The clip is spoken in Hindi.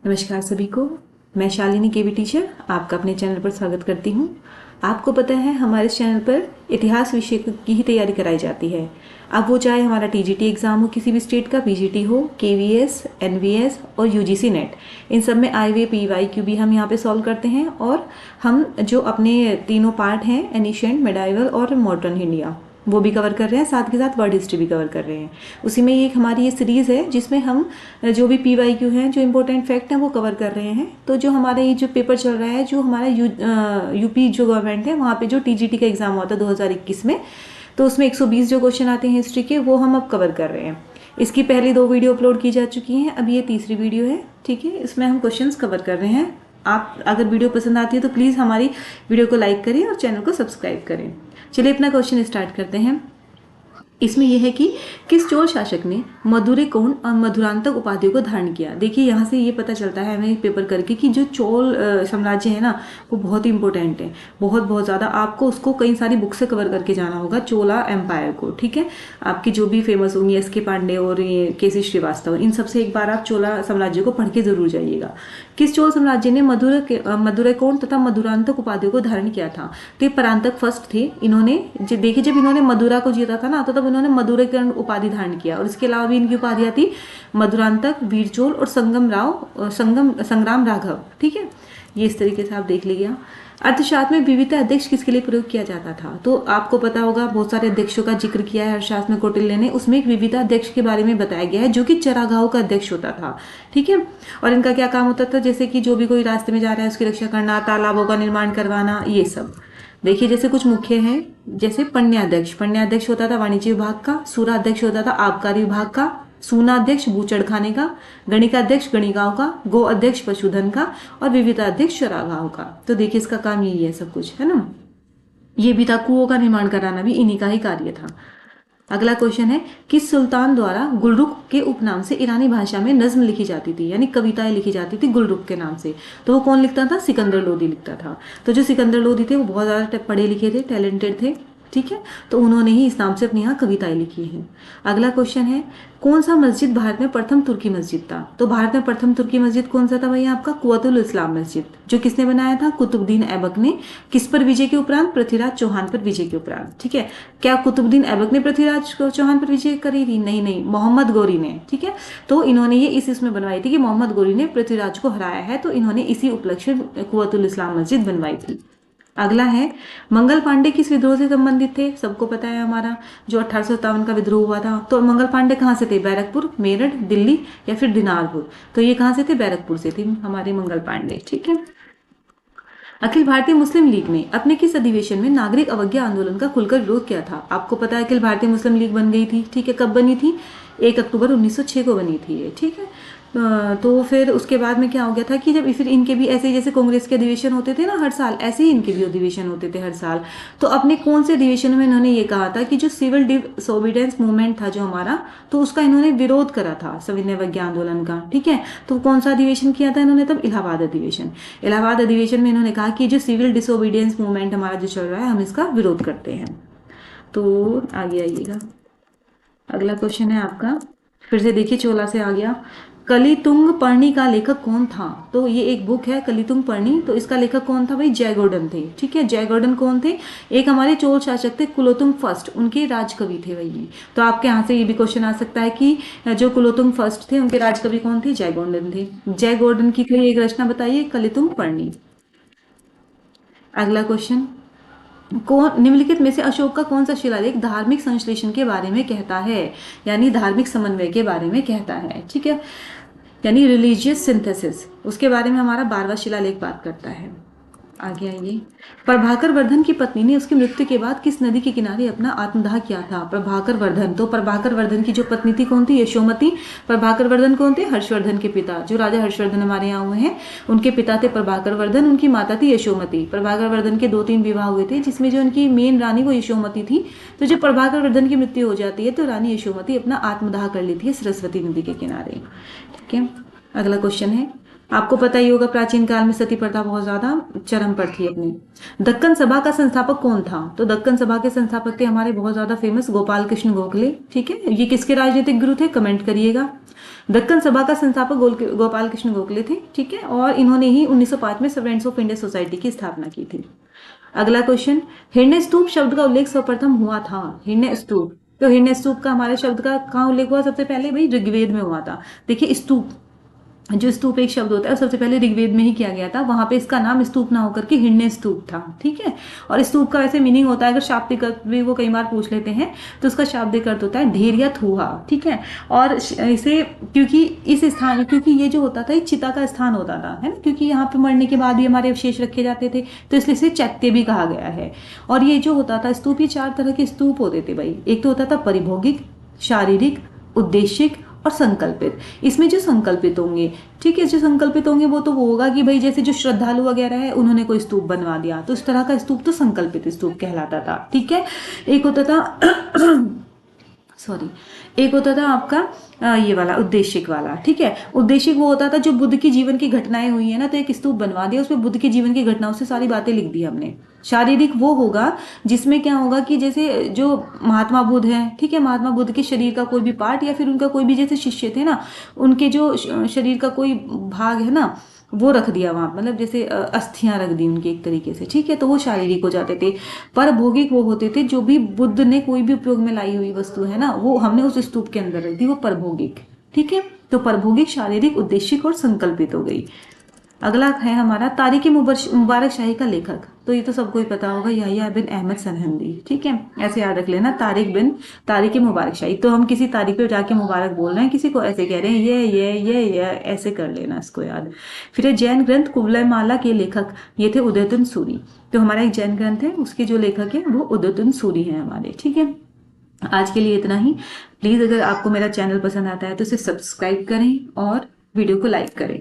नमस्कार सभी को। मैं शालिनी केवी टीचर आपका अपने चैनल पर स्वागत करती हूँ। आपको पता है हमारे चैनल पर इतिहास विषय की ही तैयारी कराई जाती है। अब वो चाहे हमारा टीजीटी एग्ज़ाम हो किसी भी स्टेट का, पीजीटी हो, केवीएस, एनवीएस और यूजीसी नेट, इन सब में आईवे पीवाईक्यू भी हम यहाँ पे सॉल्व करते हैं। और हम जो अपने तीनों पार्ट हैं, एनिशिएंट, मेडाइवल और मॉडर्न इंडिया, वो भी कवर कर रहे हैं, साथ के साथ वर्ल्ड हिस्ट्री भी कवर कर रहे हैं। उसी में ये हमारी ये सीरीज़ है जिसमें हम जो भी पीवाईक्यू हैं, जो इंपॉर्टेंट फैक्ट हैं, वो कवर कर रहे हैं। तो जो हमारा ये जो पेपर चल रहा है, जो हमारा यूपी जो गवर्नमेंट है, वहाँ पे जो टीजीटी का एग्ज़ाम हुआ था 2021 में, तो उसमें 120 जो क्वेश्चन आते हैं हिस्ट्री के, वो हम अब कवर कर रहे हैं। इसकी पहली 2 वीडियो अपलोड की जा चुकी हैं, अब ये तीसरी वीडियो है। ठीक है, इसमें हम क्वेश्चंस कवर कर रहे हैं। आप अगर वीडियो पसंद आती है तो प्लीज़ हमारी वीडियो को लाइक करें और चैनल को सब्सक्राइब करें। चलिए अपना क्वेश्चन स्टार्ट करते हैं। इसमें यह है कि किस चोल शासक ने मधुरैकोण और मधुरांतक उपाधियों को धारण किया। देखिए यहाँ से ये पता चलता है हमें पेपर करके कि जो चोल साम्राज्य है ना, वो बहुत ही इंपॉर्टेंट है, बहुत ज़्यादा। आपको उसको कई सारी बुक से कवर करके जाना होगा, चोला एम्पायर को। ठीक है, आपकी जो भी फेमस होंगी, एस के पांडे और ये केसी श्रीवास्तव, इन सबसे एक बार आप चोला साम्राज्य को पढ़ के जरूर जाइएगा। किस चोल साम्राज्य ने मधुरैकोण तथा मधुरांतक उपाधियों को धारण किया था। तो ये परांतक फर्स्ट थे। इन्होंने देखिए जब इन्होंने मधुरा को जीता था ना, तो तब इन्होंने मधुरैकोण उपाधि धारण किया। और इसके अलावा भी इनकी उपाधियां थी मधुरांतक, वीरचोल और संग्राम राघव। ठीक है, ये इस तरीके से आप देख लीजिए। अर्थशास्त्र में विविधता अध्यक्ष किसके लिए प्रयोग किया जाता था। तो आपको पता होगा बहुत सारे अध्यक्षों का जिक्र किया है अर्थशास्त्र में कौटिल्य ने। उसमें एक विविधता अध्यक्ष के बारे में बताया गया है जो कि चरागाहों का अध्यक्ष होता था। ठीक है, और इनका क्या काम होता था, जैसे कि जो भी कोई रास्ते में जा रहा है उसकी रक्षा करना, तालाबों का निर्माण करवाना, ये सब। देखिए जैसे कुछ मुख्य हैं, जैसे पण्याध्यक्ष होता था वाणिज्य विभाग का, सूराध्यक्ष होता था आबकारी विभाग का, सूनाध्यक्ष भूचड़ खाने का, गणिकाध्यक्ष गणिकाओं का, गो अध्यक्ष पशुधन का और विविधाध्यक्ष चरागाहों का। तो देखिए इसका काम यही है, सब कुछ है ना। ये भी था, कुओं का निर्माण कराना भी इन्हीं का ही कार्य था। अगला क्वेश्चन है, किस सुल्तान द्वारा गुलरुख के उपनाम से ईरानी भाषा में नज्म लिखी जाती थी, यानी कविताएं लिखी जाती थी गुलरुख के नाम से। तो वो कौन लिखता था, सिकंदर लोदी लिखता था। तो जो सिकंदर लोदी थे वो बहुत ज़्यादा पढ़े लिखे थे, टैलेंटेड थे। ठीक है, तो उन्होंने ही इस नाम से अपनी यहाँ कविताएं लिखी हैं। अगला क्वेश्चन है, कौन सा मस्जिद भारत में प्रथम तुर्की मस्जिद था। तो भारत में प्रथम तुर्की मस्जिद कौन सा था भैया, आपका कुव्वतुल इस्लाम मस्जिद, जो किसने बनाया था, कुतुबुद्दीन ऐबक ने। किस पर विजय के उपरांत, पृथ्वीराज चौहान पर विजय के उपरांत। ठीक है, क्या कुतुबुद्दीन ऐबक ने पृथ्वीराज चौहान पर विजय करी थी, नहीं, मोहम्मद गौरी ने। ठीक है, तो इन्होंने ये इसमें बनवाई थी कि मोहम्मद गौरी ने पृथ्वीराज को हराया है, तो इन्होंने इसी उपलक्ष्य में कुव्वतुल इस्लाम मस्जिद बनवाई थी। अगला है, मंगल पांडे किस विद्रोह से संबंधित थे। सबको पता है हमारा जो 1857 का विद्रोह हुआ था। तो मंगल पांडे कहाँ से थे, बैरकपुर, मेरठ, दिल्ली या फिर दिनारपुर। तो ये कहाँ से थे, बैरकपुर से थे हमारे मंगल पांडे। ठीक है, अखिल भारतीय मुस्लिम लीग ने अपने किस अधिवेशन में नागरिक अवज्ञा आंदोलन का खुलकर विरोध किया था। आपको पता है अखिल भारतीय मुस्लिम लीग बन गई थी। ठीक है, कब बनी थी, 1 अक्टूबर 1906 को बनी थी ये। ठीक है, तो फिर उसके बाद में क्या हो गया था कि जब फिर इनके भी ऐसे जैसे कांग्रेस के अधिवेशन होते थे ना हर साल, ऐसे ही इनके भी अधिवेशन होते थे हर साल। तो अपने कौन से अधिवेशन में इन्होंने ये कहा था कि जो सिविल डिसोबीडियंस मूवमेंट था जो हमारा, तो उसका इन्होंने विरोध करा था, सविनय अवज्ञा आंदोलन का। ठीक है, तो कौन सा अधिवेशन किया था इन्होंने तब, इलाहाबाद अधिवेशन। इलाहाबाद अधिवेशन में इन्होंने कहा कि जो सिविल डिसोबीडियंस मूवमेंट हमारा जो चल रहा है, हम इसका विरोध करते हैं। तो आगे आइएगा, अगला क्वेश्चन है आपका, फिर से देखिए चोला से आ गया। कलितुंग पर्णी का लेखक कौन था। तो ये एक बुक है कलितुंग पर्णी, तो इसका लेखक कौन था भाई, जयगोर्डन थे। ठीक है, जयगोर्डन कौन थे, एक हमारे चोल शासक थे, कुलोतुंग फर्स्ट, उनके राजकवि थे वही। तो आपके यहाँ से ये भी क्वेश्चन आ सकता है कि जो कुलोतुंग फर्स्ट थे उनके राजकवि कौन थे, जयगोर्डन थे। जयगोर्डन की कोई एक रचना बताइए, कलितुंग पर्णी। अगला क्वेश्चन, कौन निम्नलिखित में से अशोक का कौन सा शिलालेख धार्मिक संश्लेषण के बारे में कहता है, यानी धार्मिक समन्वय के बारे में कहता है। ठीक है, यानी रिलीजियस सिंथेसिस, उसके बारे में हमारा 12वां शिलालेख बात करता है। आगे आइए, प्रभाकर वर्धन की पत्नी ने उसकी मृत्यु के बाद किस नदी के किनारे अपना आत्मदाह किया था। प्रभाकर वर्धन, तो प्रभाकर वर्धन की जो पत्नी थी कौन थी, यशोमती। प्रभाकर वर्धन कौन थे, हर्षवर्धन के पिता, जो राजा हर्षवर्धन हमारे यहाँ हुए हैं उनके पिता थे प्रभाकर वर्धन, उनकी माता थी यशोमती। प्रभाकर वर्धन के 2-3 विवाह हुए थे, जिसमें जो उनकी मेन रानी वो यशोमती थी। तो जब प्रभाकर वर्धन की मृत्यु हो जाती है तो रानी यशोमती अपना आत्मदाह कर लेती है सरस्वती नदी के किनारे। ठीक है, अगला क्वेश्चन है, आपको पता ही होगा प्राचीन काल में सती प्रथा बहुत ज्यादा चरम पर थी अपनी। दक्कन सभा का संस्थापक कौन था? तो दक्कन सभा के संस्थापक थे हमारे बहुत ज्यादा फेमस गोपाल कृष्ण गोखले। ठीक है, ये किसके राजनीतिक गुरु थे? कमेंट करिएगा। दक्कन सभा का संस्थापक गोपाल कृष्ण गोखले थे। ठीक है, और इन्होंने ही 1905 में स्टूडेंट्स ऑफ इंडिया सोसाइटी की स्थापना की थी। अगला क्वेश्चन, हिरण्य स्तूप शब्द का उल्लेख सर्वप्रथम हुआ था। हिरण्य स्तूप, तो हिरण्य स्तूप का हमारे शब्द का कहाँ उल्लेख हुआ? सबसे पहले भाई ऋग्वेद में हुआ था। देखिए स्तूप, जो स्तूप एक शब्द होता है सबसे पहले ऋग्वेद में ही किया गया था, वहां पे इसका नाम स्तूप ना होकर के हिरण्य स्तूप था। ठीक है, और स्तूप का वैसे मीनिंग होता है, अगर शाब्दिक अर्थ भी वो कई बार पूछ लेते हैं तो उसका शाब्दिक अर्थ होता है ढेर या थूहा। ठीक है, और इसे क्योंकि इस स्थान, क्योंकि ये जो होता था ये चिता का स्थान होता था, है ना, क्योंकि यहाँ पे मरने के बाद भी हमारे अवशेष रखे जाते थे, तो इसलिए इसे चैत्य भी कहा गया है। और ये जो होता था स्तूप, ये 4 तरह के स्तूप होते थे भाई। एक तो होता था परिभोगिक, शारीरिक, उद्देशिक और संकल्पित। इसमें जो संकल्पित होंगे, ठीक है, जो संकल्पित होंगे वो तो वो होगा कि भाई जैसे जो श्रद्धालु वगैरह है उन्होंने कोई स्तूप बनवा दिया, तो इस तरह का स्तूप तो संकल्पित स्तूप कहलाता था। ठीक है, एक होता था सॉरी, एक होता था आपका ये वाला उद्देशिक वाला। ठीक है, उद्देशिक वो होता था जो बुद्ध की जीवन की घटनाएं हुई है ना, तो एक स्तूप बनवा दिया, उसमें बुद्ध के जीवन की घटनाओं से सारी बातें लिख दी हमने। शारीरिक वो होगा जिसमें क्या होगा कि जैसे जो महात्मा बुद्ध है, ठीक है, महात्मा बुद्ध के शरीर का कोई भी पार्ट या फिर उनका कोई भी जैसे शिष्य थे ना, उनके जो शरीर का कोई भाग है ना वो रख दिया वहां, मतलब जैसे अस्थियां रख दी उनकी एक तरीके से। ठीक है, तो वो शारीरिक हो जाते थे। पर भौगिक वो होते थे जो भी बुद्ध ने कोई भी उपयोग में लाई हुई वस्तु है ना, वो हमने उस स्तूप के अंदर रख दी, वो परभौगिक। ठीक है, तो परभौगिक, शारीरिक, उद्देशिक और संकल्पित हो गई। अगला है हमारा तारिक मुबारक शाही का लेखक। तो ये तो सबको ही पता होगा, याह्या बिन अहमद सरहिंदी। ठीक है, ऐसे याद रख लेना, तारिक मुबारक शाही। तो हम किसी तारीख पे जाके मुबारक बोल रहे हैं किसी को, ऐसे कह रहे हैं ये ऐसे कर लेना इसको याद। फिर जैन ग्रंथ कुवलय माला के लेखक ये थे उदयतन सूरी। तो हमारा एक जैन ग्रंथ है, उसके जो लेखक है वो उदयतन सूरी है हमारे। ठीक है, आज के लिए इतना ही। प्लीज अगर आपको मेरा चैनल पसंद आता है तो इसे सब्सक्राइब करें और वीडियो को लाइक करें।